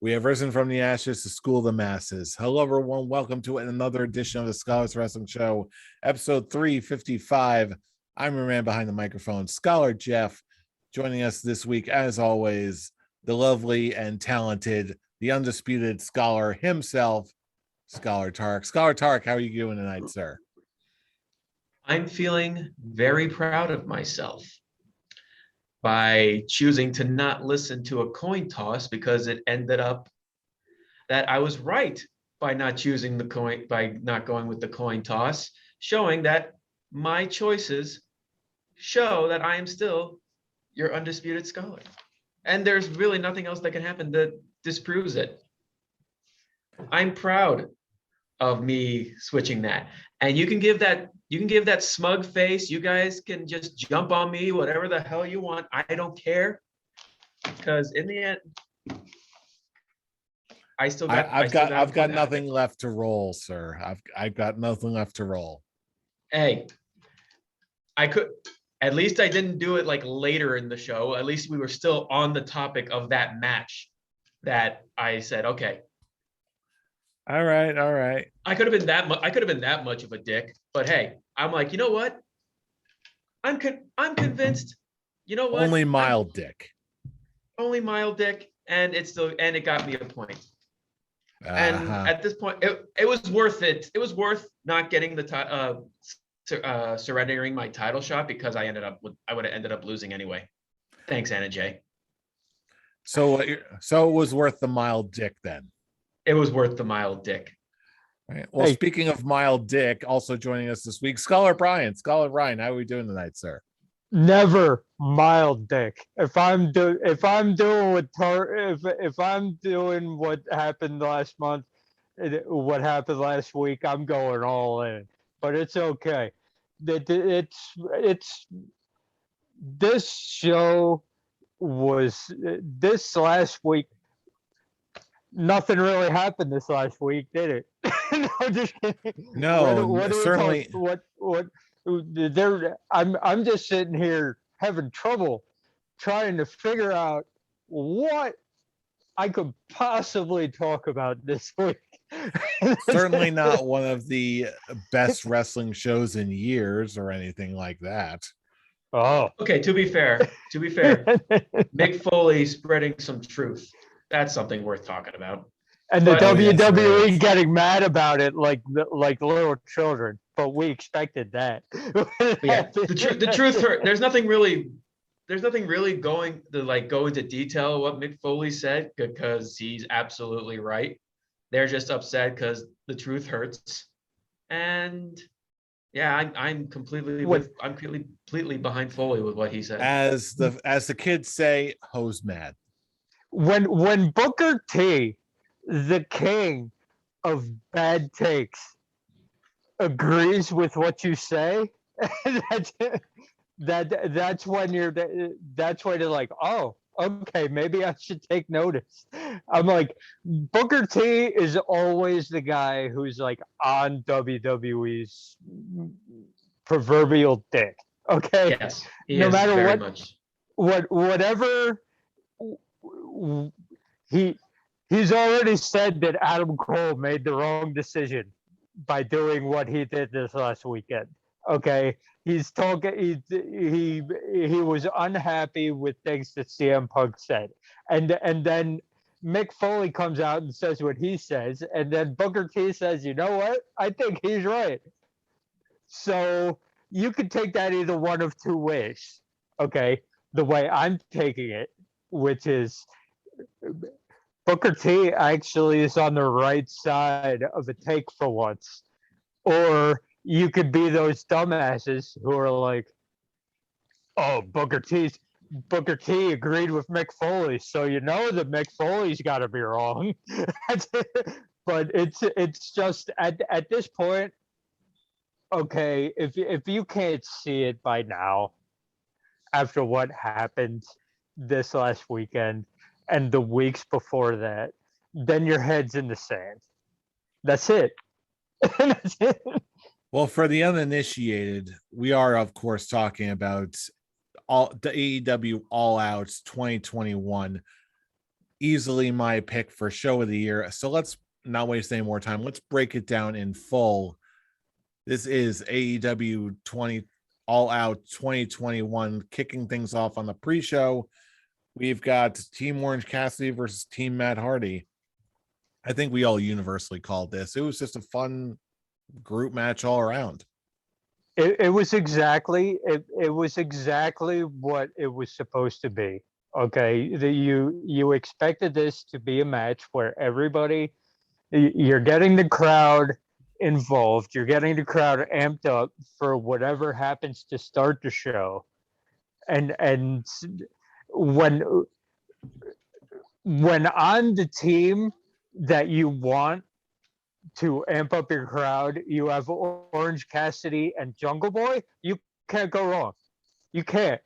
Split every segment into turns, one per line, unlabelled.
We have risen from the ashes to school the masses. Hello, everyone. Welcome to another edition of the Scholars Wrestling Show, episode 355. I'm your man behind the microphone, Scholar Jeff. Joining us this week, as always, the lovely and talented, the undisputed scholar himself, Scholar Tark. Scholar Tark, how are you doing tonight, sir?
I'm feeling very proud of myself by choosing to not listen to a coin toss because it ended up that I was right by not choosing the coin, by not going with the coin toss, showing that my choices show that I am still your undisputed scholar. And there's really nothing else that can happen that disproves it. I'm proud of me switching that. And you can give that smug face. You guys can just jump on me, whatever the hell you want. I don't care. Because in the end,
I've got nothing left to roll, sir. I've got nothing left to roll.
Hey, at least I didn't do it like later in the show. At least we were still on the topic of that match that I said, okay.
All right.
I could have been that much of a dick, but hey, I'm like, you know what? I'm convinced. You know what?
Only mild dick,
and it got me a point. And at this point, it was worth it. It was worth not getting the surrendering my title shot because I would have ended up losing anyway. Thanks, Anna J.
So it was worth the mild dick then.
It was worth the mild dick.
Right. Well, hey. Speaking of mild dick, also joining us this week, Scholar Brian. Scholar Brian, how are we doing tonight, sir?
Never mild dick. If I'm doing what happened last month, what happened last week, I'm going all in. But it's okay. It's this show was this last week. Nothing really happened this last week, did it?
No, just kidding. No, certainly.
I'm just sitting here having trouble trying to figure out what I could possibly talk about this week.
Certainly not one of the best wrestling shows in years or anything like that.
Oh,
okay. To be fair, Mick Foley spreading some truth. That's something worth talking about.
And the WWE getting mad about it like little children, but we expected that.
Yeah, the truth hurt. There's nothing really going to go into detail what Mick Foley said because he's absolutely right. They're just upset because the truth hurts. And yeah, I'm completely behind Foley with what he said.
As the kids say, hose mad.
When Booker T, the king of bad takes, agrees with what you say, that's when you're like, oh, okay, maybe I should take notice. I'm like, Booker T is always the guy who's like on WWE's proverbial dick. Okay,
yes,
no matter whatever. He's already said that Adam Cole made the wrong decision by doing what he did this last weekend. Okay, he's talking. He was unhappy with things that CM Punk said, and then Mick Foley comes out and says what he says, and then Booker T says, "You know what? I think he's right." So you could take that either one of two ways. Okay, the way I'm taking it, which is Booker T actually is on the right side of a take for once. Or you could be those dumbasses who are like, oh, Booker T agreed with Mick Foley, so you know that Mick Foley's got to be wrong. But it's just at this point, okay, if you can't see it by now, after what happened this last weekend and the weeks before that, then your head's in the sand. That's it. That's it.
Well, for the uninitiated, we are, of course, talking about the AEW All Out 2021. easily my pick for show of the year. So let's not waste any more time. Let's break it down in full. This is AEW 20 All Out 2021, kicking things off on the pre-show. We've got Team Orange Cassidy versus Team Matt Hardy. I think we all universally called this. It was just a fun group match all around.
It was exactly what it was supposed to be. Okay, you expected this to be a match where you're getting the crowd involved, you're getting the crowd amped up for whatever happens to start the show, and when on the team that you want to amp up your crowd, you have Orange Cassidy and Jungle Boy, you can't go wrong. You can't.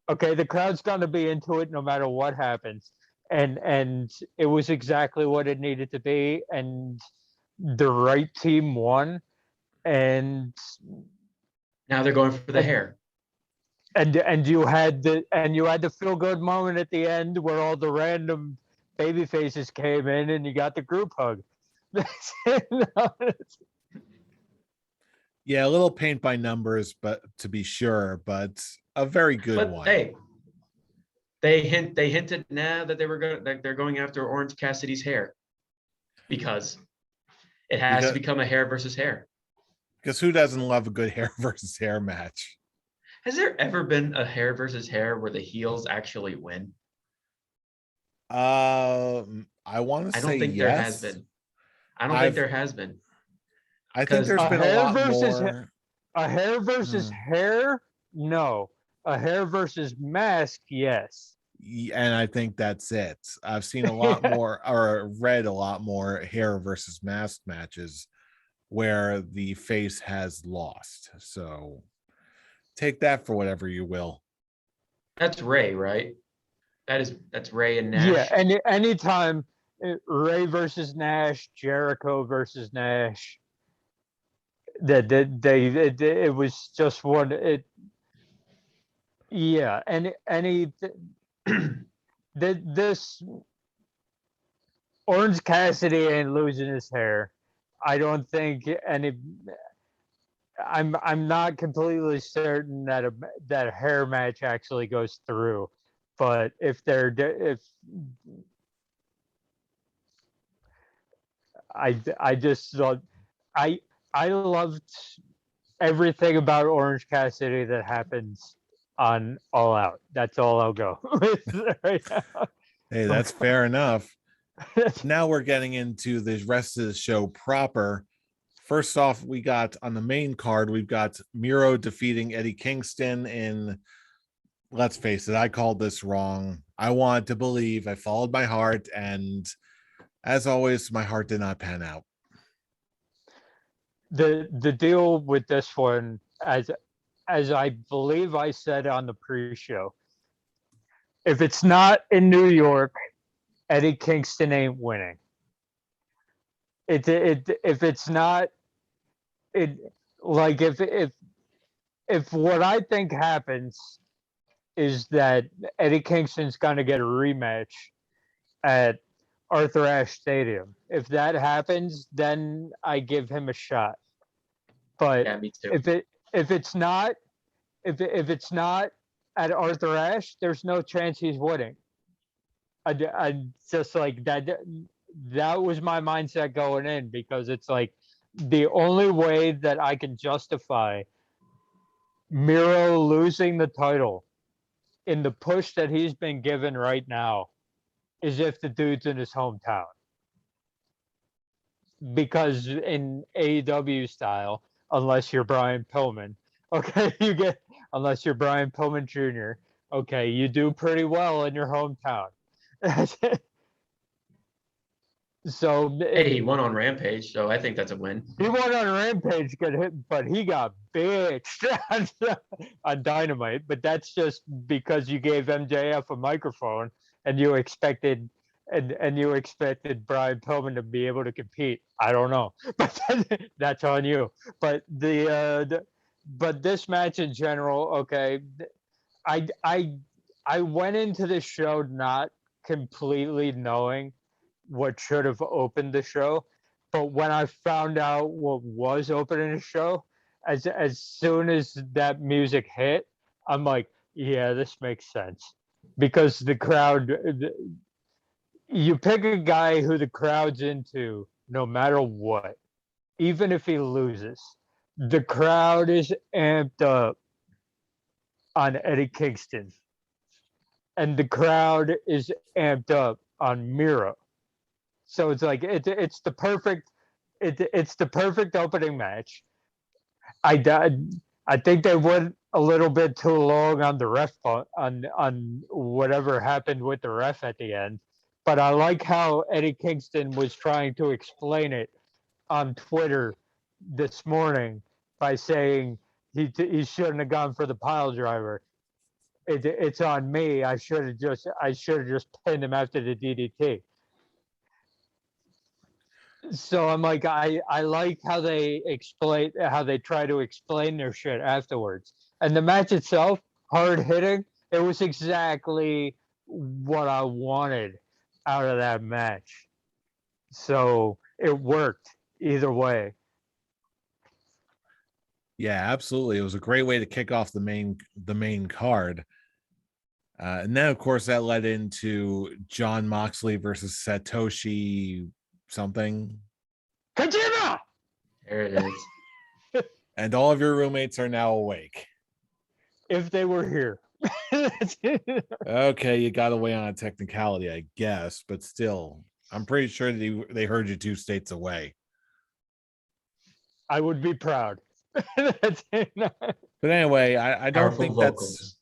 Okay, the crowd's gonna be into it no matter what happens. And it was exactly what it needed to be, and the right team won. And
now they're going for the hair.
And you had the feel good moment at the end where all the random baby faces came in and you got the group hug.
Yeah, a little paint by numbers, but to be sure, but a very good one.
Hey, they hinted now that they're going after Orange Cassidy's hair because it has to become a hair versus hair.
Because who doesn't love a good hair versus hair match?
Has there ever been a hair versus hair where the heels actually win?
I want to say
don't think
yes.
there has been. I don't think there has been.
I think there's been a lot more.
A hair versus hair? No. A hair versus mask? Yes.
And I think that's it. I've seen a lot more, or read a lot more hair versus mask matches where the face has lost. So take that for whatever you will.
That's Ray, right? That's Ray and Nash.
Yeah, anytime Ray versus Nash, Jericho versus Nash, it was just one. This Orange Cassidy ain't losing his hair. I don't think any. I'm not completely certain that a hair match actually goes through, but I just thought I loved everything about Orange Cassidy that happens on All Out. That's all I'll go with right now.
Hey, that's fair enough. Now we're getting into the rest of the show proper. First off, we got on the main card, we've got Miro defeating Eddie Kingston in, let's face it, I called this wrong. I wanted to believe, I followed my heart, and as always, my heart did not pan out.
The deal with this one, as I believe I said on the pre-show, if it's not in New York, Eddie Kingston ain't winning. If it's not, if what I think happens is that Eddie Kingston's gonna get a rematch at Arthur Ashe Stadium. If that happens, then I give him a shot. But
yeah, me too.
if it's not at Arthur Ashe, there's no chance he's winning. I just like that. That was my mindset going in, because it's like the only way that I can justify Miro losing the title in the push that he's been given right now is if the dude's in his hometown. Because in AEW style, unless you're Brian Pillman, okay, unless you're Brian Pillman Jr., okay, you do pretty well in your hometown. So
hey, he won on Rampage, so I think that's a win.
He won on Rampage, but he got bitched on Dynamite. But that's just because you gave MJF a microphone and you expected Brian Pillman to be able to compete. I don't know, but that's on you. But but this match in general, okay, I went into this show not completely knowing what should have opened the show. But when I found out what was opening the show, as soon as that music hit, I'm like, yeah, this makes sense. Because the crowd, you pick a guy who the crowd's into no matter what, even if he loses, the crowd is amped up on Eddie Kingston, and the crowd is amped up on Miro. So it's like it's the perfect it's the perfect opening match. I think they went a little bit too long on the ref on whatever happened with the ref at the end, but I like how Eddie Kingston was trying to explain it on Twitter this morning by saying he shouldn't have gone for the pile driver. It's on me. I should have just pinned him after the DDT. So I'm like, I like how they try to explain their shit afterwards. And the match itself, hard hitting, it was exactly what I wanted out of that match. So it worked either way.
Yeah, absolutely. It was a great way to kick off the main card. And then, of course, that led into Jon Moxley versus Satoshi something.
Kojima!
There it is.
And all of your roommates are now awake.
If they were here.
Okay, you got away on a technicality, I guess, but still, I'm pretty sure they heard you 2 states away.
I would be proud.
But anyway, I don't
Powerful
think
vocals.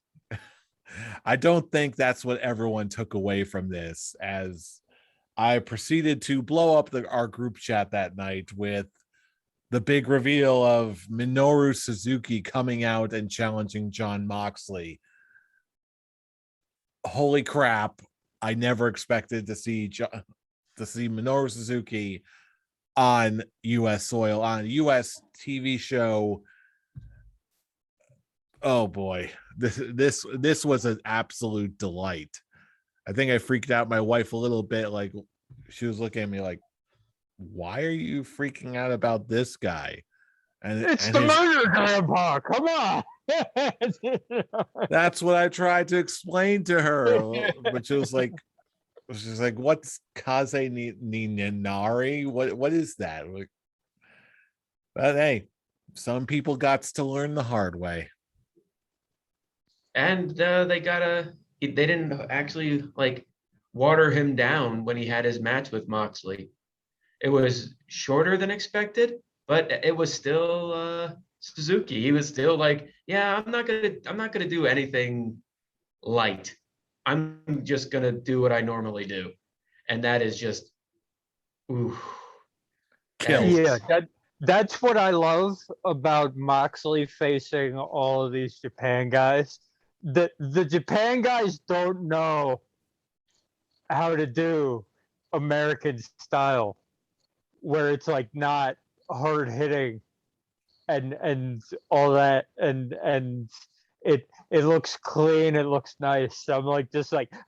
I don't think that's what everyone took away from this, as I proceeded to blow up our group chat that night with the big reveal of Minoru Suzuki coming out and challenging Jon Moxley. Holy crap. I never expected to see Minoru Suzuki on US soil, on a US TV show. Oh boy, this was an absolute delight. I think I freaked out my wife a little bit. Like, she was looking at me like, why are you freaking out about this guy? And
it's the murder grandpa. Come on.
That's what I tried to explain to her, but she's like, what's Kaze Ninari? What is that? But hey, some people got to learn the hard way.
And they didn't actually like water him down when he had his match with Moxley. It was shorter than expected, but it was still Suzuki. He was still like, yeah, I'm not gonna do anything light. I'm just gonna do what I normally do. And that is just ooh.
Yeah, that's what I love about Moxley facing all of these Japan guys. The Japan guys don't know how to do American style, where it's like not hard hitting and all that, and it looks clean, it looks nice. So I'm like,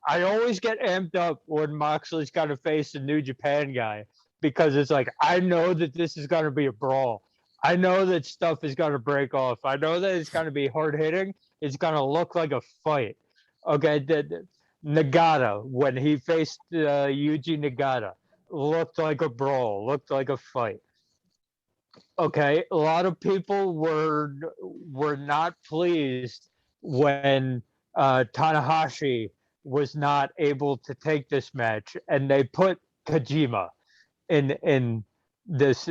I always get amped up when Moxley's got to face a New Japan guy, because it's like, I know that this is going to be a brawl. I know that stuff is going to break off. I know that it's going to be hard hitting. It's going to look like a fight. Okay, Nagata, when he faced Yuji Nagata, looked like a brawl, looked like a fight. Okay, a lot of people were not pleased when Tanahashi was not able to take this match, and they put Kojima in this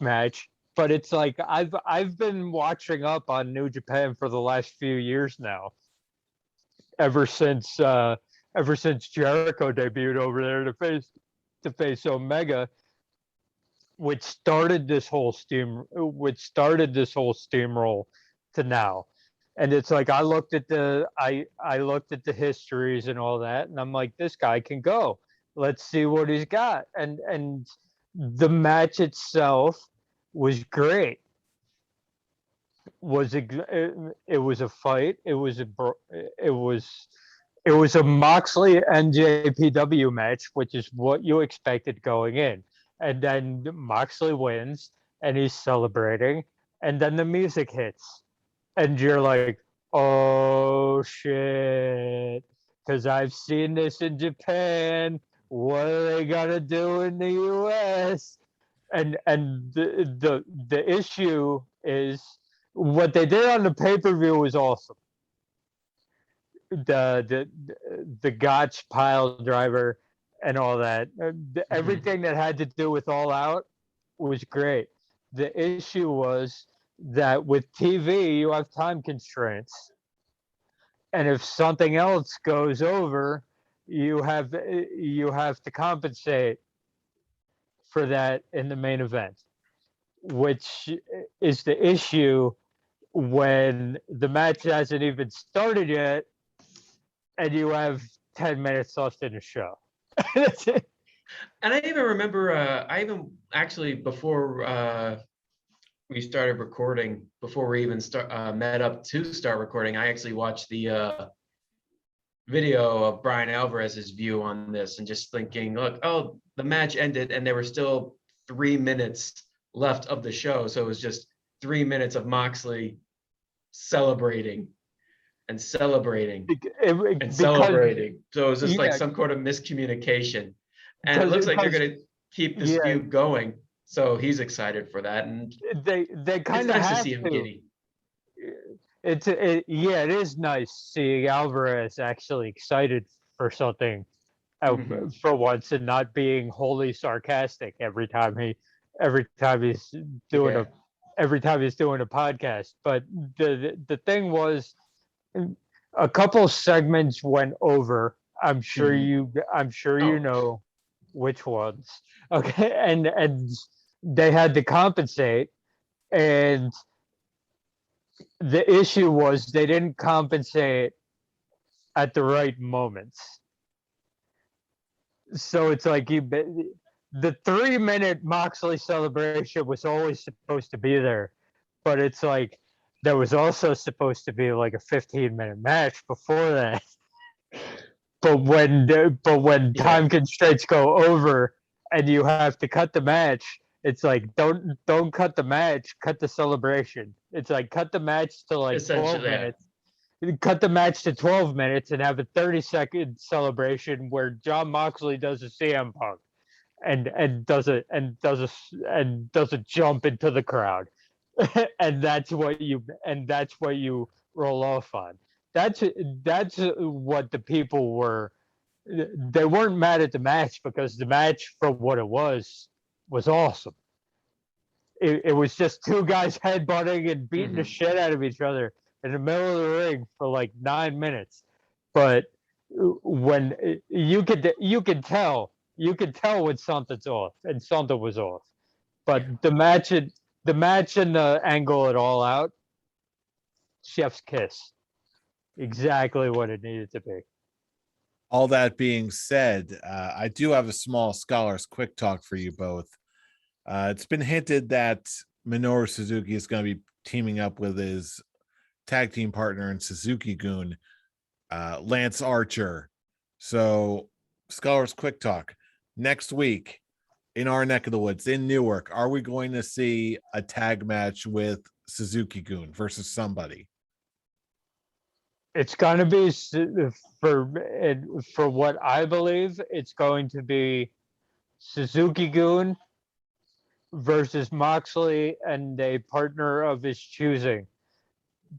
match. But it's like, I've been watching up on New Japan for the last few years now, ever since Jericho debuted over there to face Omega, which started this whole steamroll to now. And it's like, I looked at the histories and all that, and I'm like, this guy can go. Let's see what he's got. And the match itself was great. It was a fight. It was it was a Moxley and JPW match, which is what you expected going in. And then Moxley wins, and he's celebrating, and then the music hits, and you're like, oh shit, because I've seen this in Japan. What are they gonna do in the US? And the issue is what they did on the pay-per-view was awesome. The Gotch pile driver and all that, everything that had to do with All Out was great. The issue was that with TV you have time constraints, and if something else goes over, you have to compensate for that in the main event, which is the issue when the match hasn't even started yet and you have 10 minutes left in the show. That's it.
And I even remember, before we started recording, before we even met up to start recording, I actually watched the video of Brian Alvarez's view on this, and just thinking, look, the match ended and there were still 3 minutes left of the show. So it was just 3 minutes of Moxley celebrating and celebrating and celebrating. So it was just like some kind of miscommunication. And it looks like they're going to keep this feud going. So he's excited for that. And
they kind of
nice
have
to see him giddy.
It is nice seeing Alvarez actually excited for something for once, and not being wholly sarcastic every time he's doing a podcast. But the thing was, a couple segments went over. I'm sure you know which ones. Okay, and they had to compensate, and the issue was they didn't compensate at the right moments. So it's like the 3-minute Moxley celebration was always supposed to be there, but it's like there was also supposed to be like a 15-minute match before that. But when time constraints go over and you have to cut the match, it's like don't cut the match, cut the celebration. It's like cut the match to like 12 minutes. Cut the match to 12 minutes and have a 30-second celebration where Jon Moxley does a CM Punk and does a jump into the crowd. and that's what you roll off on. That's what the people were. They weren't mad at the match, because the match, for what it was awesome. It was just two guys headbutting and beating the shit out of each other in the middle of the ring for like 9 minutes. But when you can tell when something's off, and something was off. But the match and the angle at All Out, chef's kiss. Exactly what it needed to be.
All that being said, I do have a small Scholar's Quick Talk for you both. It's been hinted that Minoru Suzuki is going to be teaming up with his tag team partner and Suzuki Goon, Lance Archer. So, Scholar's Quick Talk. Next week, in our neck of the woods, in Newark, are we going to see a tag match with Suzuki Goon versus somebody?
It's going to be, for what I believe, it's going to be Suzuki Goon versus Moxley and a partner of his choosing.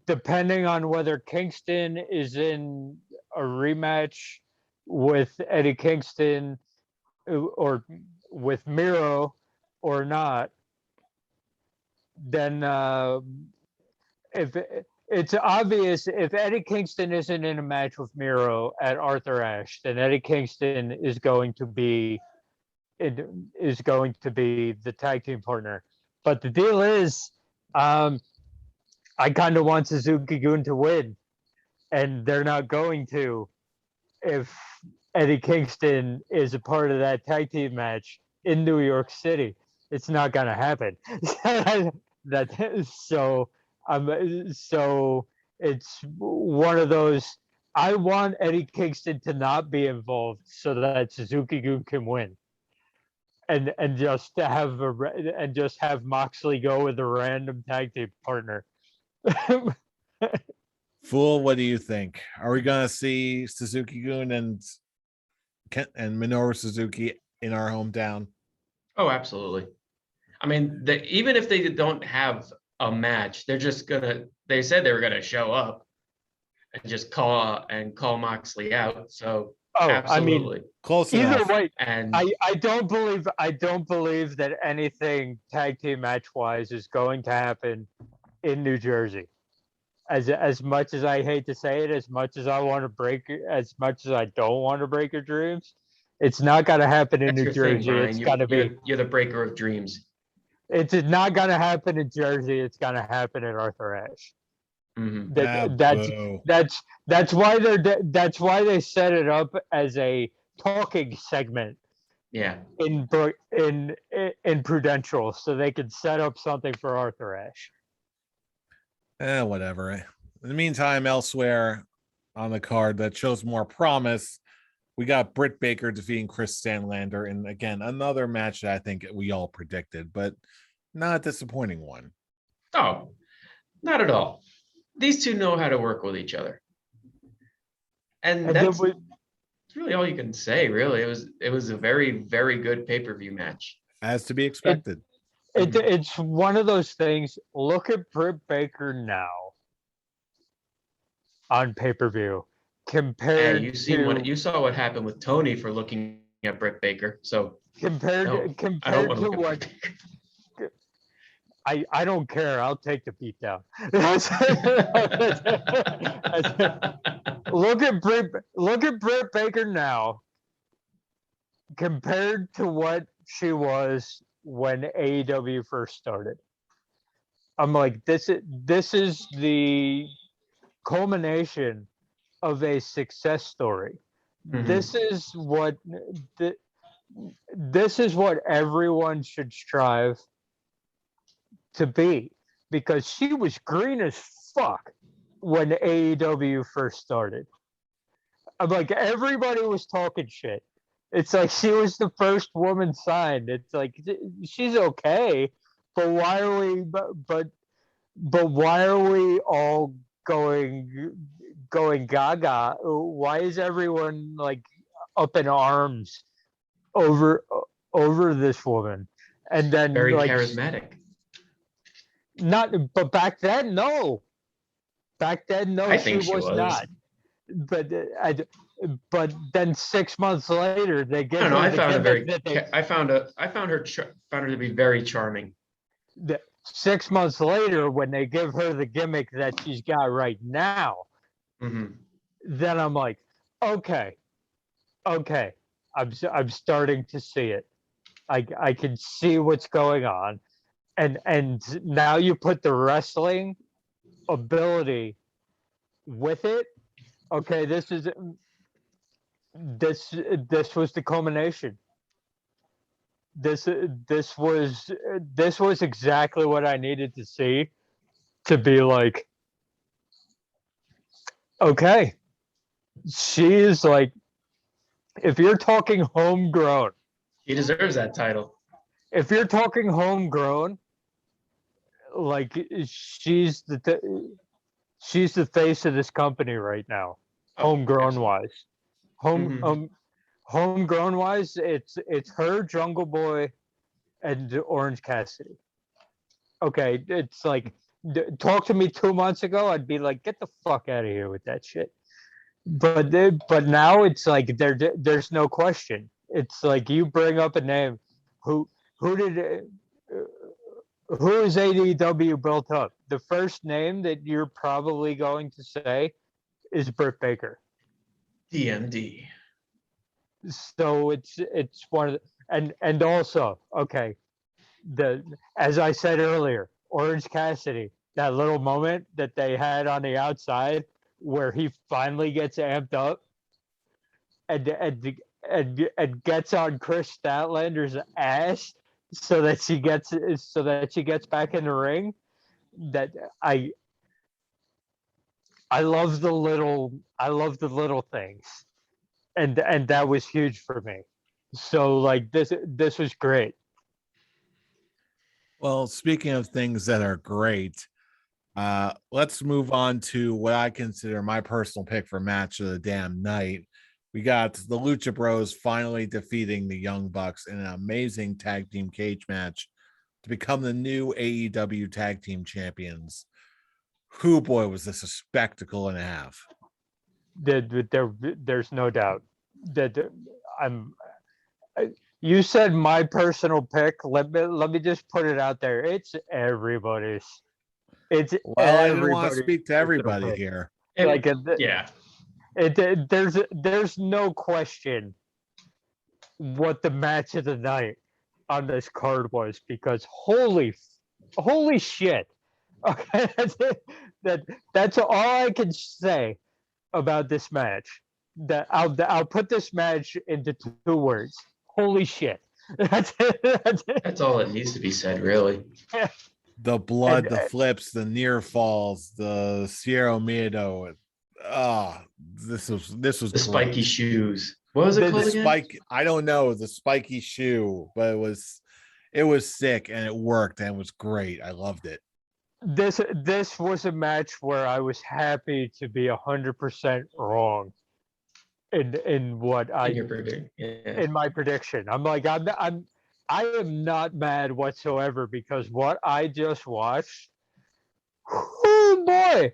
Depending on whether Kingston is in a rematch with Eddie Kingston or with Miro or not, then if it's obvious, if Eddie Kingston isn't in a match with Miro at Arthur Ashe, then Eddie Kingston is going to be the tag team partner. But the deal is, I kind of want Suzuki Goon to win, and they're not going to if Eddie Kingston is a part of that tag team match in New York City. It's not going to happen. So it's one of those. I want Eddie Kingston to not be involved so that Suzuki Goon can win. And just have Moxley go with a random tag team partner.
Fool, what do you think? Are we gonna see Suzuki Goon and Minoru Suzuki in our hometown?
Oh, absolutely. I mean, even if they don't have a match, they're just gonna. They said they were gonna show up and just call Moxley out. So absolutely,
close
either
enough.
way,
and
I don't believe that anything tag team match wise is going to happen in New Jersey. As much as I hate to say it, as much as I want to as much as I don't want to break your dreams, it's not going to happen in
that's
New
your
Jersey.
thing, Brian.
It's got to be.
You're the breaker of dreams.
It's not going to happen in Jersey. It's going to happen in Arthur Ashe.
Mm-hmm.
That's why they set it up as a talking segment.
Yeah.
In Prudential, so they could set up something for Arthur Ashe.
Whatever. In the meantime, elsewhere on the card that shows more promise, we got Britt Baker defeating Chris Stanlander, and again, another match that I think we all predicted, but not a disappointing one.
Oh, not at all. These two know how to work with each other, and that's really all you can say. Really, it was a very, very good pay-per-view match,
as to be expected.
It's one of those things. Look at Britt Baker now on pay-per-view compared
you saw what happened with Tony for looking at Britt Baker. So
compared to what I don't care. I'll take the beat down. Look at Britt Baker now compared to what she was when AEW first started. I'm like, this is the culmination of a success story. Mm-hmm. This is what everyone should strive to be, because she was green as fuck when AEW first started. I'm like, everybody was talking shit. It's like she was the first woman signed. It's like, she's okay, but why are we? But why are we all going gaga? Why is everyone like up in arms over this woman? And then
very charismatic.
But back then, no.
I think she was
not. But then 6 months later, they get.
I don't know. I found her to be very charming.
6 months later, when they give her the gimmick that she's got right now,
mm-hmm.
Then I'm like, okay, I'm starting to see it. I can see what's going on, and now you put the wrestling ability with it. Okay, this was the culmination. This was exactly what I needed to see to be like, okay, she is like, if you're talking homegrown,
he deserves that title.
If you're talking homegrown, like she's the face of this company right now. Homegrown wise, homegrown wise, it's her, Jungle Boy, and Orange Cassidy. Okay, it's like, talk to me 2 months ago, I'd be like, get the fuck out of here with that shit. But now it's like there's no question. It's like, you bring up a name, who is AEW built up? The first name that you're probably going to say is Britt Baker.
DMD.
So it's one of the, and also, okay, as I said earlier, Orange Cassidy, that little moment that they had on the outside where he finally gets amped up and gets on Chris Statlander's ass so that she gets back in the ring. That I love the little things, and that was huge for me. So like this was great.
Well, speaking of things that are great, let's move on to what I consider my personal pick for match of the damn night. We got the Lucha Bros finally defeating the Young Bucks in an amazing tag team cage match to become the new AEW tag team champions. Who, boy, was this a spectacle and a half.
There's no doubt that you said my personal pick. Let me just put it out there. It's everybody's.
Well, I didn't want to speak to everybody here.
Yeah.
There's no question what the match of the night on this card was, because holy shit. Okay, that's all I can say about this match. That I'll put this match into 2 words. Holy shit. That's it.
That's all that needs to be said, really.
The blood, the flips, the near falls, the Sierra Miedo. This was
the
great.
Spiky shoes. What was it called again?
Spike, I don't know, the spiky shoe, but it was sick and it worked and it was great. I loved it.
This was a match where I was happy to be 100% wrong in what in my prediction. I'm like I am not mad whatsoever, because what I just watched, oh boy,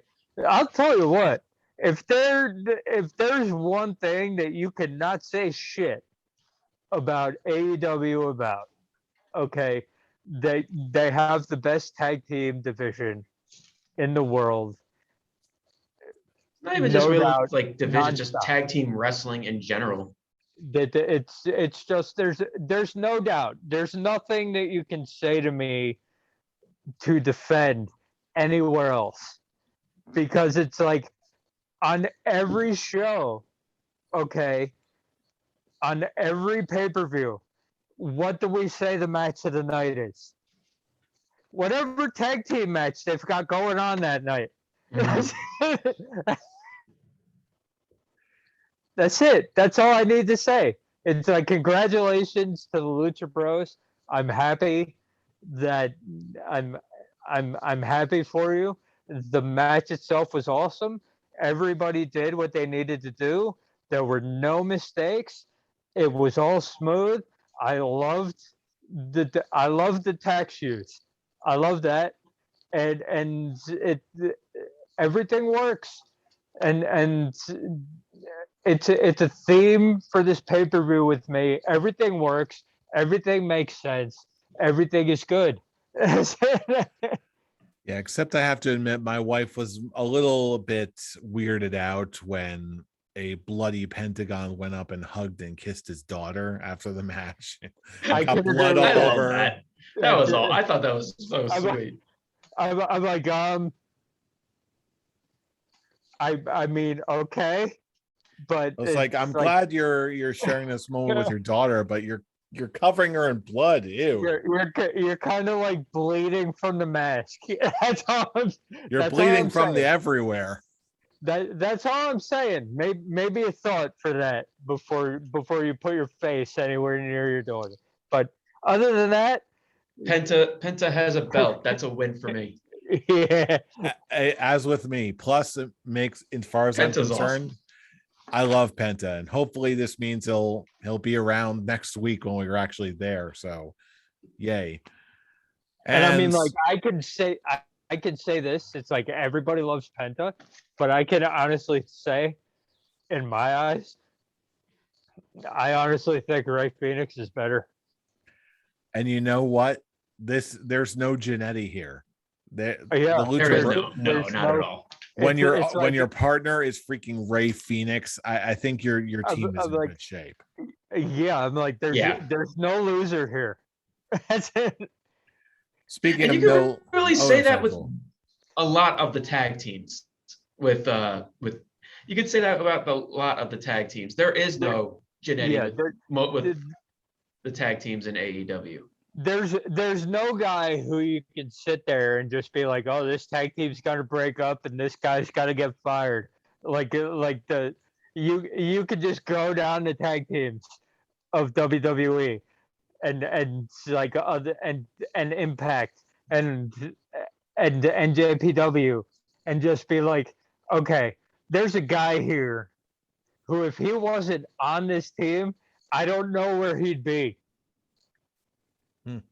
I'll tell you what, if there's one thing that you cannot say shit about AEW about, okay, they have the best tag team division in the world.
Not even just really like division, just tag team wrestling in general.
That it's just there's no doubt. There's nothing that you can say to me to defend anywhere else, because it's like on every show, okay, on every pay-per-view, what do we say the match of the night is? Whatever tag team match they've got going on that night. Mm-hmm. That's it. That's all I need to say. It's like, congratulations to the Lucha Bros. I'm happy that I'm happy for you. The match itself was awesome. Everybody did what they needed to do. There were no mistakes. It was all smooth. I loved the tack shoes. I love that, and everything works, and it's a theme for this pay-per-view with me. Everything works. Everything makes sense. Everything is good.
Yeah, except I have to admit, my wife was a little bit weirded out when a bloody Pentagon went up and hugged and kissed his daughter after the match.
I
got blood all over.
That was all. I thought that was so sweet.
I'm like, I mean, okay, but
it's like, I'm glad you're sharing this moment with your daughter, but you're covering her in blood. Ew.
You're kind of like bleeding from the mask. That's all.
You're bleeding from the everywhere.
That's all I'm saying. Maybe a thought for that before you put your face anywhere near your daughter. But other than that,
Penta has a belt. That's a win for me.
Yeah.
As with me. Plus, it makes, as far as Penta's I'm concerned, awesome. I love Penta, and hopefully this means he'll be around next week when we're actually there. So, yay!
And I mean, like, I can say this. It's like everybody loves Penta, but I can honestly say, in my eyes, I honestly think Ray Fenix is better.
And you know what? There's no Jannetty here.
There is not at all.
When your partner is freaking Ray Fenix, I think your team is in good shape.
Yeah, I'm like, there's no loser here. That's it.
Speaking
and
of
you can really say that with a lot of the tag teams. With you could say that about a lot of the tag teams. There is no Jannetty with the tag teams in AEW.
there's no guy who you can sit there and just be like, oh, this tag team's gonna break up and this guy's gotta get fired. You could just go down the tag teams of WWE and like other and Impact and NJPW and just be like, okay, there's a guy here who, if he wasn't on this team, I don't know where he'd be.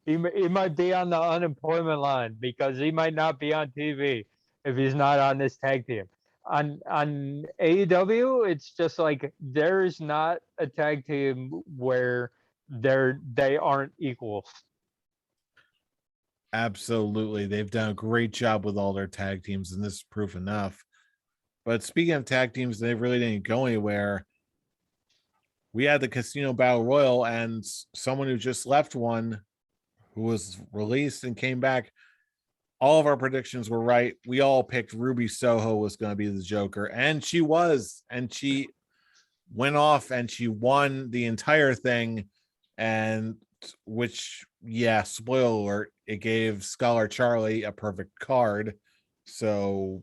He might be on the unemployment line because he might not be on TV if he's not on this tag team. On AEW, it's just like there is not a tag team where they aren't equals.
Absolutely. They've done a great job with all their tag teams, and this is proof enough. But speaking of tag teams, they really didn't go anywhere. We had the Casino Battle Royal, and someone who just left one, who was released and came back. All of our predictions were right. We all picked Ruby Soho was going to be the Joker, and she was. And she went off and she won the entire thing. And which, yeah, spoiler alert, it gave Scholar Charlie a perfect card. So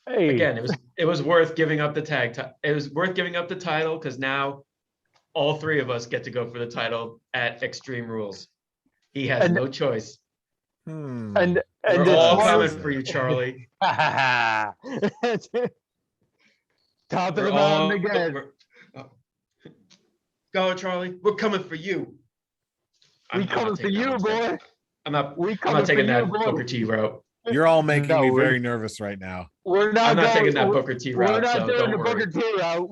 again, it was worth giving up the it was worth giving up the title because now all three of us get to go for the title at Extreme Rules. He has no choice.
And
we're all coming for you, Charlie.
Top of the mountain again.
Go, Charlie. We're coming for you.
We coming for you, boy.
I'm not taking that Booker T route.
You're all making me very nervous right now.
I'm
not taking that Booker T route.
We're not
so
doing the
worry.
Booker T route.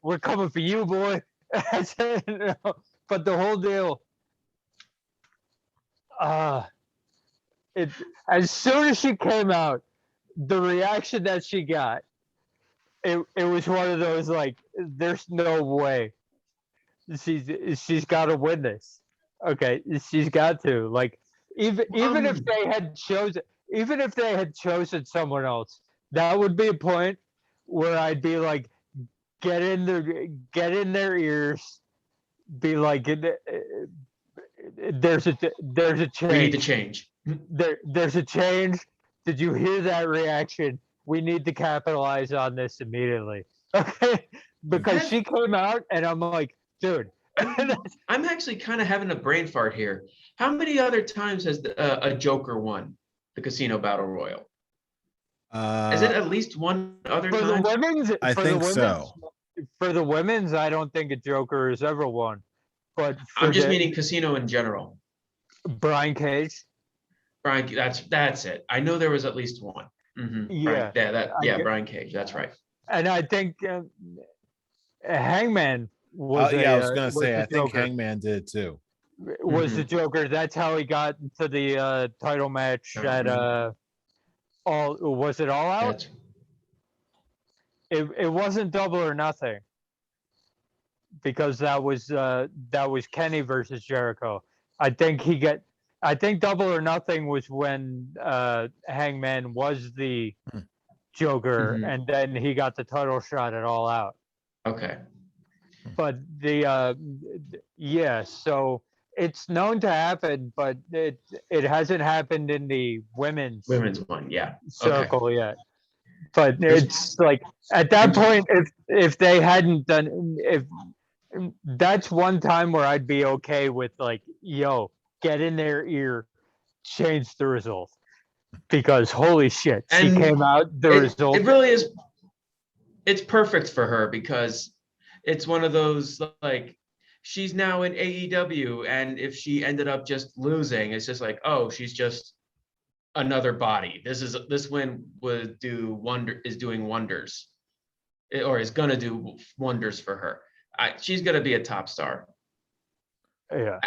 We're coming for you, boy. But the whole deal. As soon as she came out, the reaction that she got, it was one of those like, there's no way she's got to win this. Okay, she's got to. Like, even if they had chosen someone else, that would be a point where I'd be like, get in their ears, be like, there's a change.
We need to change.
There's a change. Did you hear that reaction? We need to capitalize on this immediately. Okay, because she came out and I'm like, dude.
I'm actually kind of having a brain fart here. How many other times has a Joker won the Casino Battle Royal? Is it at least one other time?
The women's,
I think so.
For the women's, I don't think a Joker has ever won. But
I'm just meaning Casino in general.
Brian Cage.
Brian, that's it. I know there was at least one. Mm-hmm.
Yeah,
Brian, Brian Cage. That's right.
And I think Hangman was.
I was gonna say I think
Joker.
Hangman did too.
Was the Joker? That's how he got into the title match at All Out? It wasn't Double or Nothing because that was Kenny versus Jericho. I think Double or Nothing was when Hangman was the Joker, and then he got the title shot at All Out.
Okay.
But so it's known to happen, but it hasn't happened in the women's
one,
circle yet. But it's like at that point, if they hadn't done, if that's one time where I'd be okay with like, yo, get in their ear, change the result, because holy shit, she came out. The result.
It really is. It's perfect for her because it's one of those like she's now in AEW, and if she ended up just losing, it's just like, oh, she's just another body. This win is doing wonders, or is gonna do wonders for her. She's gonna be a top star.
Yeah,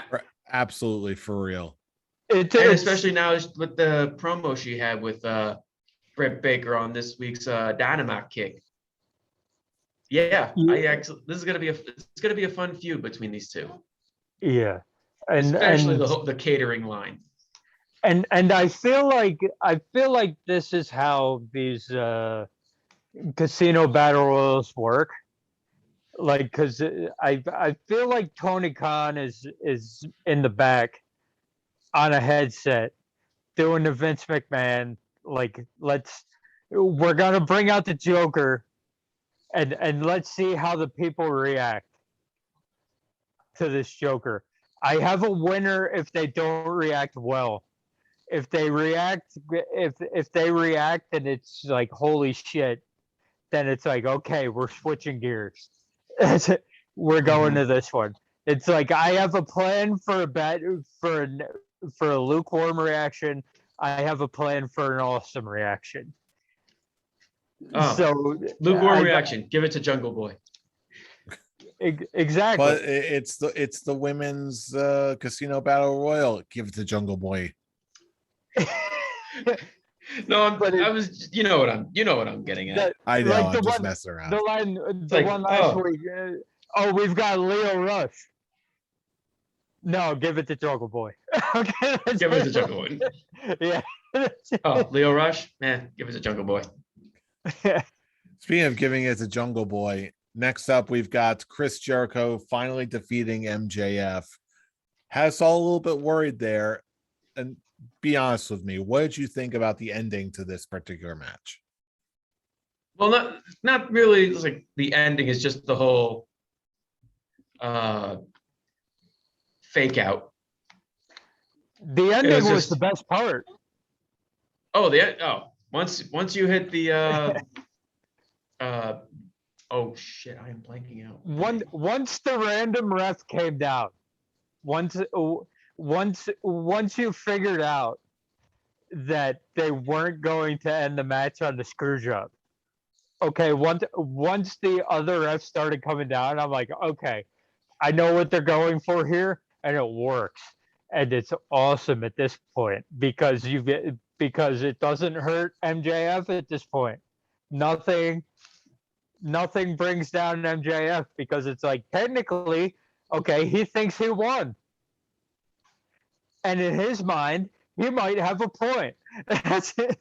absolutely, for real.
And especially now with the promo she had with Britt Baker on this week's Dynamite Kick. Yeah, this is gonna be a fun feud between these two.
Yeah,
especially the catering line.
And I feel like this is how these casino battle royals work. Like, because I feel like Tony Khan is in the back on a headset doing the Vince McMahon. Like, we're gonna bring out the Joker, and let's see how the people react to this Joker. I have a winner if they don't react well. If they react, if they react and it's like holy shit, then it's like okay, we're switching gears. We're going to this one. It's like I have a plan for a lukewarm reaction. I have a plan for an awesome reaction.
Oh,
So
lukewarm reaction. Give it to Jungle Boy.
Exactly.
But it's the women's casino battle royal. Give it to Jungle Boy.
No, I was. You know what I'm getting at.
I know.
Like
I'm just messing around.
The one last week. We've got Leo Rush. No, give it to Jungle Boy. Okay,
give it to Jungle Boy.
Yeah.
Oh, Leo Rush? Man, give it to Jungle Boy.
Speaking of giving it to Jungle Boy, next up we've got Chris Jericho finally defeating MJF. Has us all a little bit worried there. And be honest with me, what did you think about the ending to this particular match?
Well, not really. It's like the ending is just the whole fake out.
The ending was the best part.
Once you hit the oh shit, I am blanking out.
Once the random ref came down, once you figured out that they weren't going to end the match on the screw job. Okay, once the other refs started coming down, I'm like, okay, I know what they're going for here, and it works, and it's awesome at this point because it doesn't hurt MJF at this point. Nothing brings down MJF because it's like technically, okay, he thinks he won, and in his mind, he might have a point. That's it.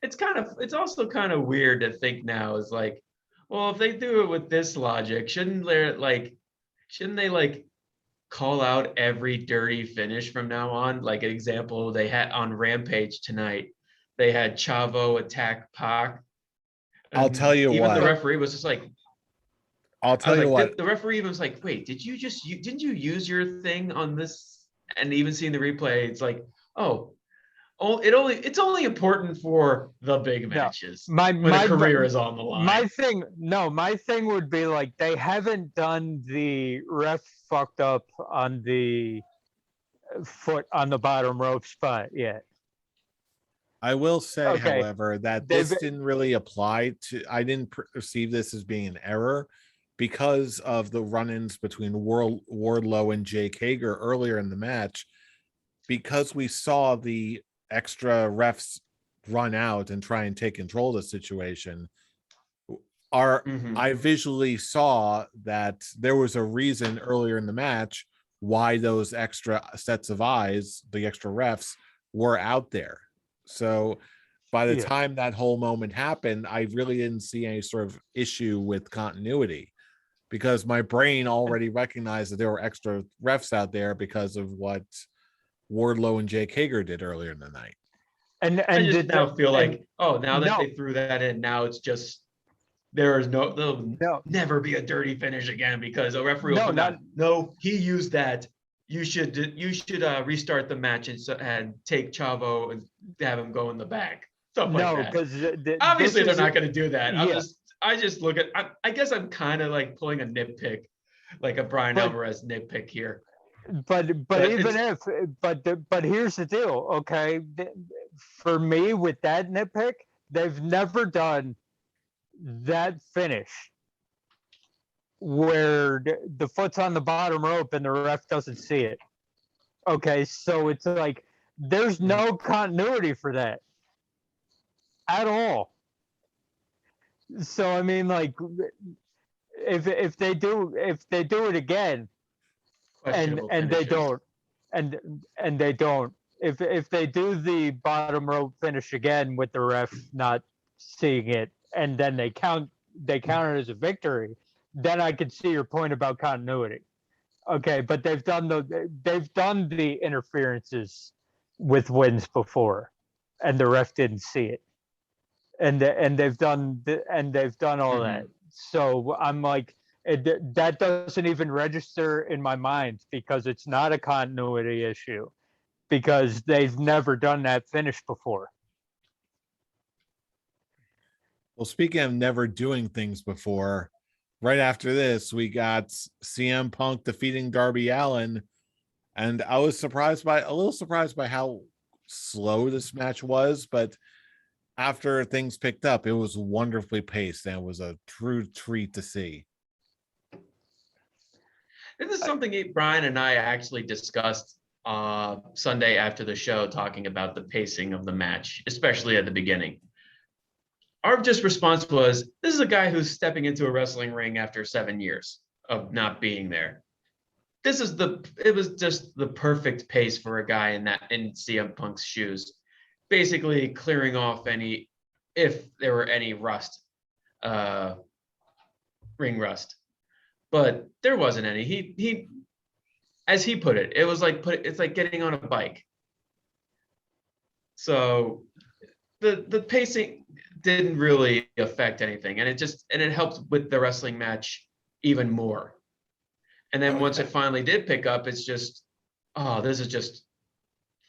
It's also kind of weird to think now is like, well, if they do it with this logic, shouldn't they call out every dirty finish from now on? Like an example, they had on Rampage tonight, they had Chavo attack Pac.
I'll tell you
even
what.
The referee was just like,
I'll tell you what.
The referee was like, wait, didn't you use your thing on this? And even seeing the replay, it's like, it's only important for the big matches. Where the career is on the line.
My thing would be like they haven't done the ref fucked up on the foot on the bottom rope spot yet.
I will say, however, that this didn't really apply to. I didn't perceive this as being an error because of the run-ins between Wardlow and Jake Hager earlier in the match. Because we saw the extra refs run out and try and take control of the situation, I visually saw that there was a reason earlier in the match why those extra sets of eyes, the extra refs, were out there. So by the time that whole moment happened, I really didn't see any sort of issue with continuity because my brain already recognized that there were extra refs out there because of what Wardlow and Jake Hager did earlier in the night.
And I just now feel like, now that they threw that in, now it's just there'll never be a dirty finish again because a referee will he used that. You should restart the match and take Chavo and have him go in the back. Stuff like that. Because obviously they're not going to do that. I just look at. I guess I'm kind of like pulling a nitpick, like a Brian Alvarez nitpick here.
But here's the deal, okay? For me, with that nitpick, they've never done that finish where the foot's on the bottom rope and the ref doesn't see it. Okay, so it's like there's no continuity for that at all. So I mean, like, if they do it again, and they don't, and they don't. If they do the bottom rope finish again with the ref not seeing it, and then they count it as a victory, then I could see your point about continuity. Okay, but they've done the interferences with wins before, and the ref didn't see it, and they've done all that. So I'm like, that doesn't even register in my mind because it's not a continuity issue, because they've never done that finish before.
Well, speaking of never doing things before, right after this, we got CM Punk defeating Darby Allin. And I was a little surprised by how slow this match was, but after things picked up, it was wonderfully paced and it was a true treat to see.
This is something Brian and I actually discussed Sunday after the show, talking about the pacing of the match, especially at the beginning. Our just response was, this is a guy who's stepping into a wrestling ring after 7 years of not being there. It was just the perfect pace for a guy in CM Punk's shoes, basically clearing off if there were any ring rust, but there wasn't any. He, as he put it, it's like getting on a bike. So the pacing didn't really affect anything, and it helped with the wrestling match even more. And then once it finally did pick up, it's just, this is just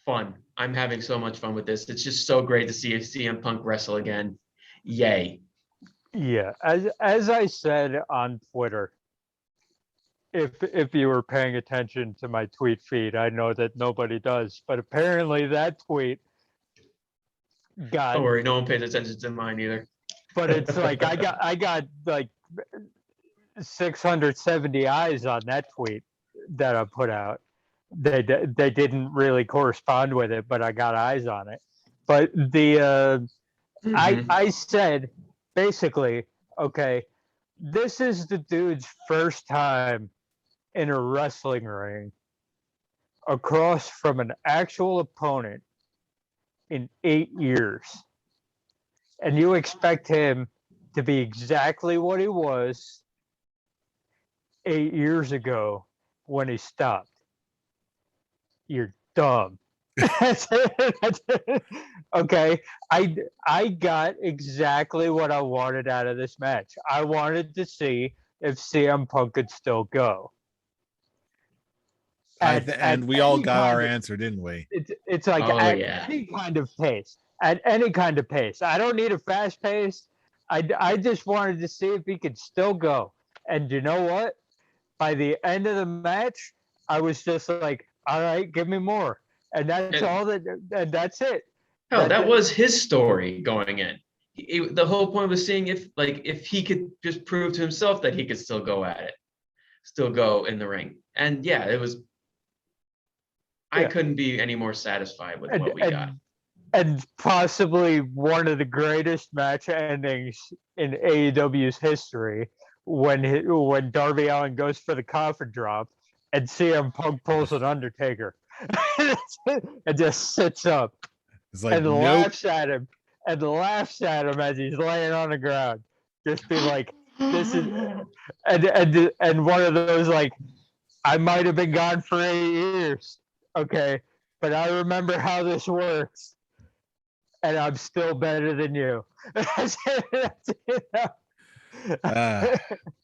fun. I'm having so much fun with this. It's just so great to see CM Punk wrestle again. Yay.
Yeah, as I said on Twitter, if you were paying attention to my tweet feed, I know that nobody does, but apparently that tweet got.
Don't worry, no one pays attention to mine either.
But it's like I got like 670 eyes on that tweet that I put out. They didn't really correspond with it, but I got eyes on it. But I said basically, okay, this is the dude's first time in a wrestling ring across from an actual opponent in 8 years. And you expect him to be exactly what he was 8 years ago when he stopped. You're dumb. That's it. Okay, I got exactly what I wanted out of this match. I wanted to see if CM Punk could still go.
And we all got our answer, didn't we?
It's like any kind of pace. At any kind of pace. I don't need a fast pace. I just wanted to see if he could still go. And you know what? By the end of the match, I was just like, all right, give me more. And that's that's it.
No, that was his story going in. The whole point was seeing if he could just prove to himself that he could still go at it, still go in the ring. And yeah, it was. I couldn't be any more satisfied with what we got.
And possibly one of the greatest match endings in AEW's history, when Darby Allin goes for the coffin drop and CM Punk pulls an Undertaker and just sits up and laughs at him as he's laying on the ground. Just be like, this is and one of those like, I might have been gone for 8 years, okay, but I remember how this works. And I'm still better than you.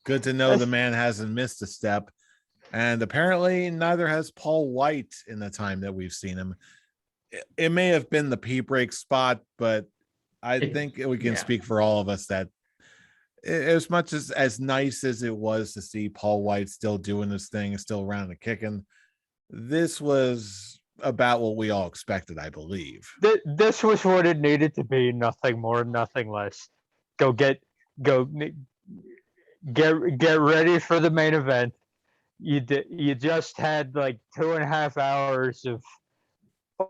Good to know the man hasn't missed a step. And apparently neither has Paul White in the time that we've seen him. It may have been the pee break spot, but I think we can speak for all of us that as much as nice as it was to see Paul White still doing this thing, still around and kicking, this was about what we all expected, I believe.
This was what it needed to be, nothing more, nothing less. Get ready for the main event. You just had like 2.5 hours of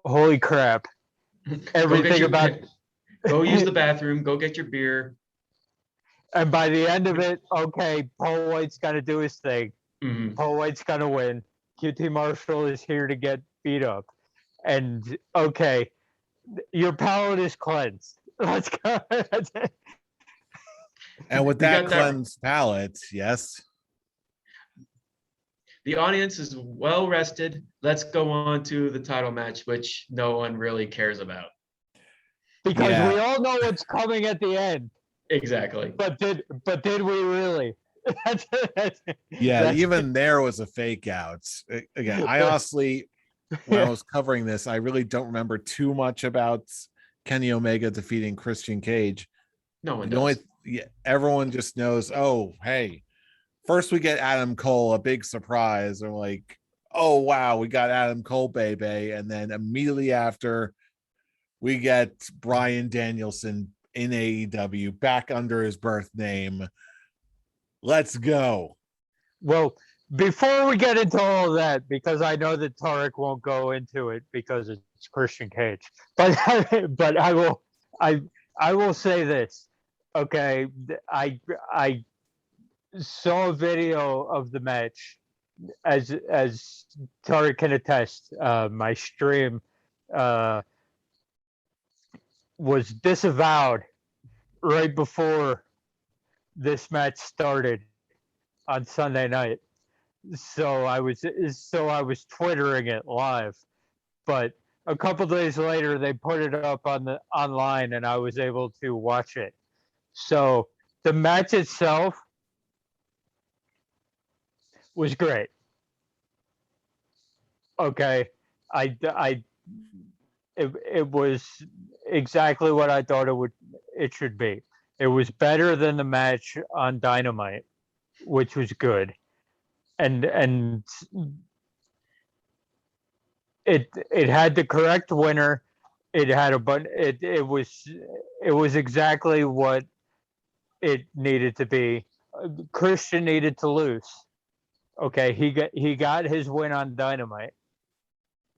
holy crap. Everything
go use the bathroom, go get your beer.
And by the end of it, okay, Paul White's got to do his thing.
Mm-hmm.
Paul White's got to win. QT Marshall is here to get beat up. And okay, your palate is cleansed. Let's go.
And with
We
that
got that-
cleansed palate, yes.
The audience is well rested. Let's go on to the title match, which no one really cares about.
Because
Yeah.
we all know what's coming at the end.
Exactly.
But did we really?
Yeah, even there was a fake out. Again, I honestly, when I was covering this, I really don't remember too much about Kenny Omega defeating Christian Cage.
No one
The
does.
everyone just knows, oh, hey, first we get Adam Cole, a big surprise. Or like, oh, wow, we got Adam Cole, baby. And then immediately after, we get Bryan Danielson in AEW back under his birth name. Let's go.
Well, before we get into all that, because I know that Tarek won't go into it because it's Christian Cage, but I will say this. Okay, I saw a video of the match, as Tarek can attest. My stream was disavowed right before this match started on Sunday night. So I was twittering it live, but a couple days later they put it up on the online and I was able to watch it. So the match itself was great. Okay, it was exactly what I thought it should be. It was better than the match on Dynamite, which was good. And it had the correct winner. It had it was exactly what it needed to be. Christian needed to lose. Okay, he got his win on Dynamite.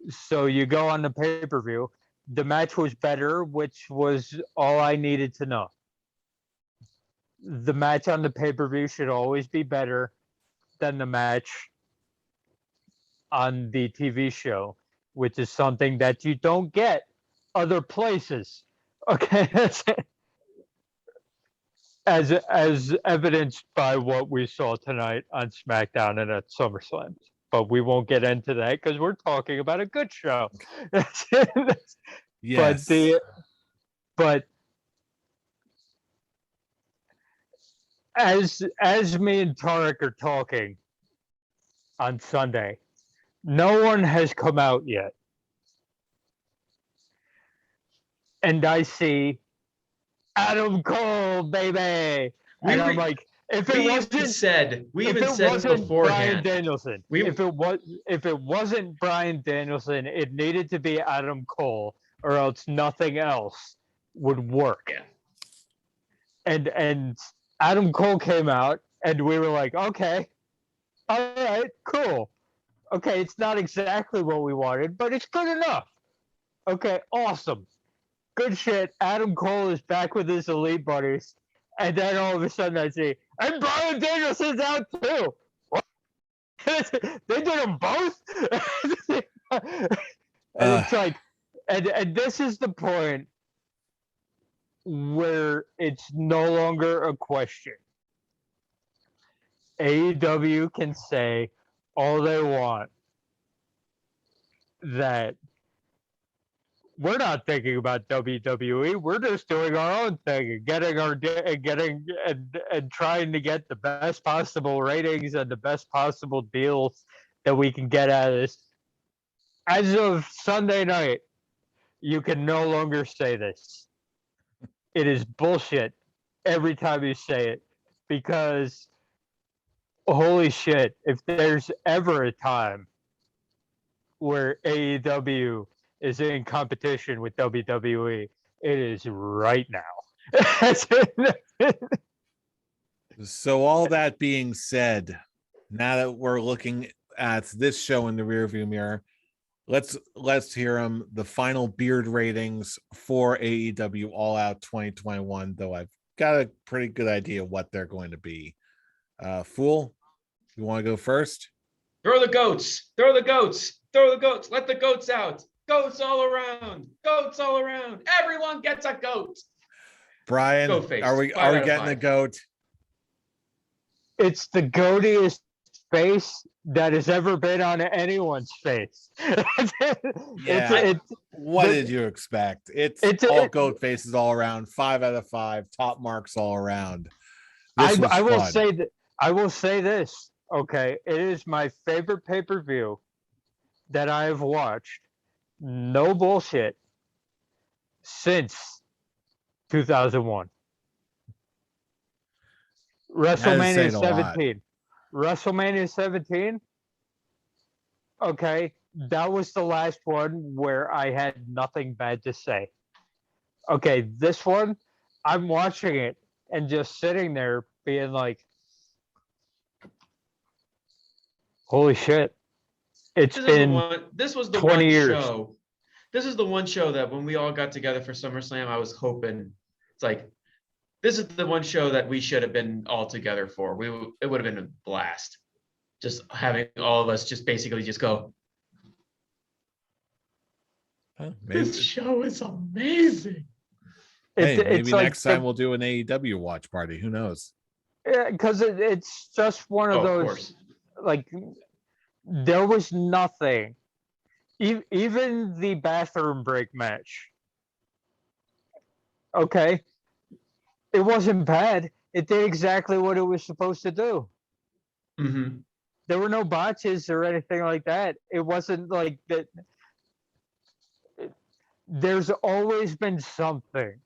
So you go on the pay-per-view. The match was better, which was all I needed to know. The match on the pay-per-view should always be better than the match on the TV show, which is something that you don't get other places. Okay, as evidenced by what we saw tonight on SmackDown and at SummerSlam. But we won't get into that because we're talking about a good show.
Yes.
But as me and Tarek are talking on Sunday, no one has come out yet. And I see Adam Cole, baby. And I'm like, if it wasn't
said beforehand,
Bryan Danielson, if it wasn't Bryan Danielson, it needed to be Adam Cole, or else nothing else would work.
Yeah.
And Adam Cole came out, and we were like, okay, all right, cool. Okay, it's not exactly what we wanted, but it's good enough. Okay, awesome. Good shit. Adam Cole is back with his elite buddies. And then all of a sudden I see, and Bryan Danielson's out too. What? They did them both? And it's like, and this is the point where it's no longer a question. AEW can say all they want that we're not thinking about WWE. We're just doing our own thing and trying to get the best possible ratings and the best possible deals that we can get out of this. As of Sunday night, you can no longer say this. It is bullshit every time you say it, because holy shit, if there's ever a time where AEW is in competition with WWE, it is right now.
So all that being said, now that we're looking at this show in the rearview mirror, let's hear them, the final beard ratings for AEW All Out 2021, though I've got a pretty good idea what they're going to be. Fool, you want to go first?
Throw the goats. Throw the goats. Throw the goats. Let the goats out. Goats all around. Goats all around. Everyone gets a goat.
Brian,
Goat face.
are we
5 out of
getting the
5.
goat?
It's the goatiest face that has ever been on anyone's face.
Yeah. What
the-
did you expect? It's
it's
all
it,
goat faces all around. 5 out of 5. Top marks all around. This was
I will
fun.
say that I will say this. Okay, it is my favorite pay-per-view that I have watched. No bullshit. Since 2001. WrestleMania
saying a lot.
17. WrestleMania 17. Okay, that was the last one where I had nothing bad to say. Okay, this one, I'm watching it and just sitting there being like, holy shit. It's been
This was the
20
one
years.
show. This is the one show that when we all got together for SummerSlam, I was hoping it's like, this is the one show that we should have been all together for. It would have been a blast. Just having all of us just basically just go, this show is amazing.
Maybe next time we'll do an AEW watch party. Who knows?
Because it's just one of those,
course.
like, there was nothing. Even the bathroom break match. Okay. It wasn't bad. It did exactly what it was supposed to do.
Mm-hmm.
There were no botches or anything like that. It wasn't like that. There's always been something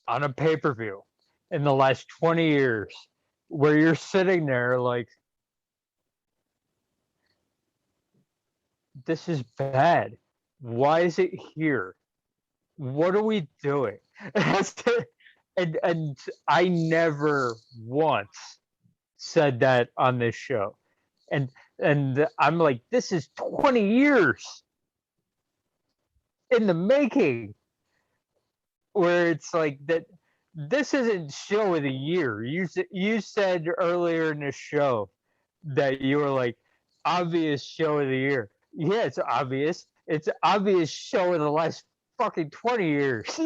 on a pay-per-view in the last 20 years where you're sitting there like, this is bad. Why is it here? What are we doing? And I never once said that on this show. And I'm like, this is 20 years in the making, where it's like that. This isn't show of the year. You said earlier in the show that you were like, obvious show of the year. Yeah, it's obvious. It's obvious show of the last fucking 20 years.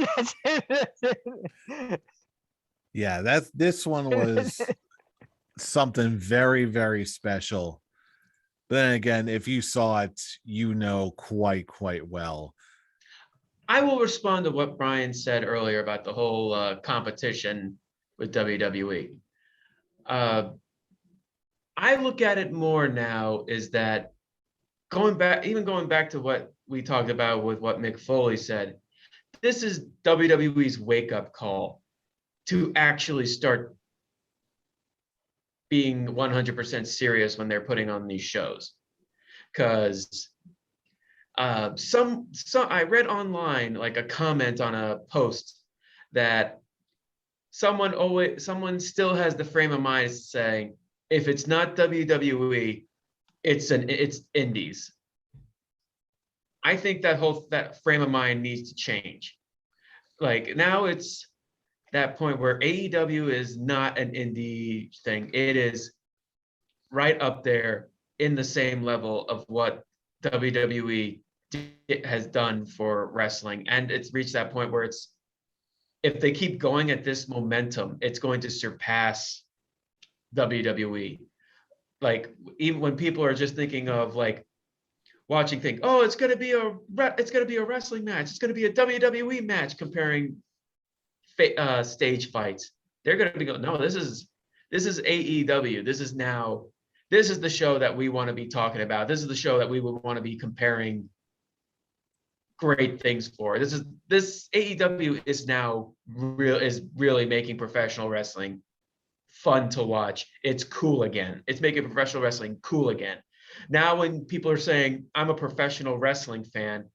Yeah, this one was something very, very special. But then again, if you saw it, you know quite well.
I will respond to what Brian said earlier about the whole competition with WWE. I look at it more now is that going back to what we talked about with what Mick Foley said, this is WWE's wake-up call to actually start being 100% serious when they're putting on these shows. Because some I read online like a comment on a post that someone still has the frame of mind saying, if it's not WWE, it's indies. I think that frame of mind needs to change. Like now it's that point where AEW is not an indie thing. It is right up there in the same level of what WWE has done for wrestling. And it's reached that point where if they keep going at this momentum, it's going to surpass WWE. Like even when people are just thinking of like watching things, oh, it's gonna be a wrestling match, it's gonna be a WWE match comparing stage fights. They're gonna be going, no, this is AEW. This is the show that we want to be talking about. This is the show that we would want to be comparing great things for. This AEW is now really making professional wrestling fun to watch. It's cool again. It's making professional wrestling cool again. Now when people are saying, I'm a professional wrestling fan,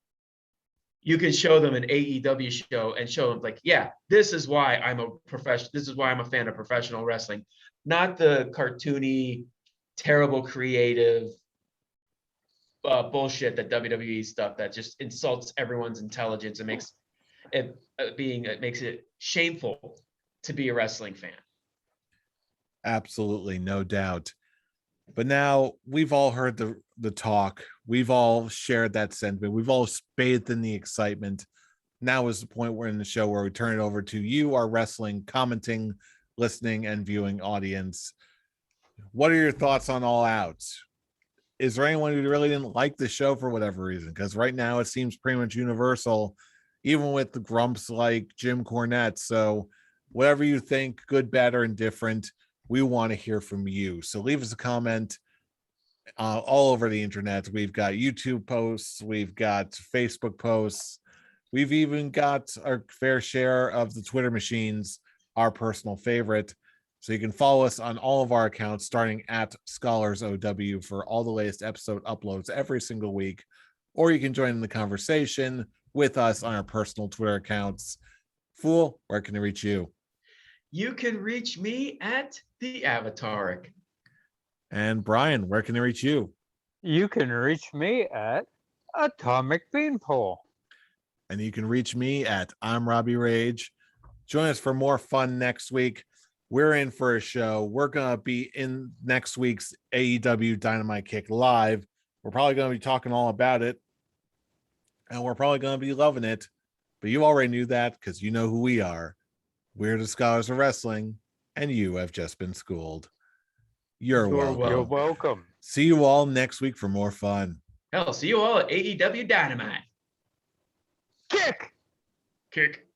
you can show them an AEW show and show them like, yeah, this is why I'm a fan of professional wrestling, not the cartoony, terrible creative bullshit that WWE stuff that just insults everyone's intelligence and makes it shameful to be a wrestling fan.
Absolutely, no doubt. But now we've all heard the talk. We've all shared that sentiment. We've all bathed in the excitement. now is the point we're in the show where we turn it over to you, our wrestling commenting, listening, and viewing audience. What are your thoughts on All Out? Is there anyone who really didn't like the show for whatever reason? Because right now it seems pretty much universal, even with the grumps like Jim Cornette. So whatever you think, good, bad, or indifferent, we want to hear from you. So leave us a comment all over the internet. We've got YouTube posts, we've got Facebook posts, we've even got our fair share of the Twitter machines, our personal favorite. So you can follow us on all of our accounts, starting at ScholarsOW for all the latest episode uploads every single week. Or you can join in the conversation with us on our personal Twitter accounts. Fool, where can I reach you?
You can reach me at the Avataric.
And Brian, where can I reach you?
You can reach me at Atomic Beanpole.
And you can reach me at I'm Robbie Rage. Join us for more fun next week. We're in for a show. We're going to be in next week's AEW Dynamite Kick Live. We're probably going to be talking all about it. And we're probably going to be loving it. But you already knew that because you know who we are. We're the Scholars of Wrestling. And you have just been schooled. You're welcome.
You're welcome.
See you all next week for more fun.
Hell, see you all at AEW Dynamite.
Kick!
Kick.